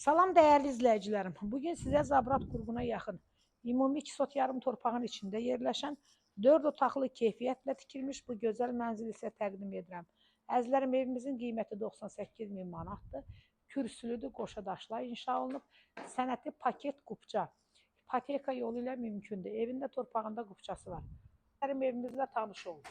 Salam değerli izleyicilerim. Bugün size Zabrat qurğuna yaxın, ümumi 2 sot yarım torpağın içində yerləşən 4 otaqlı keyfiyyətlə tikilmiş bu gözəl mənzili sizə təqdim edirəm. Əzizlərim, evimizin qiyməti 98 min manatdır. Kürsülüdür, qoşa daşla inşa olunub. Sənəti paket qupça. İpoteka yolu ilə mümkündür. Evində torpağında qupçası var. Evimizlə tanış olun.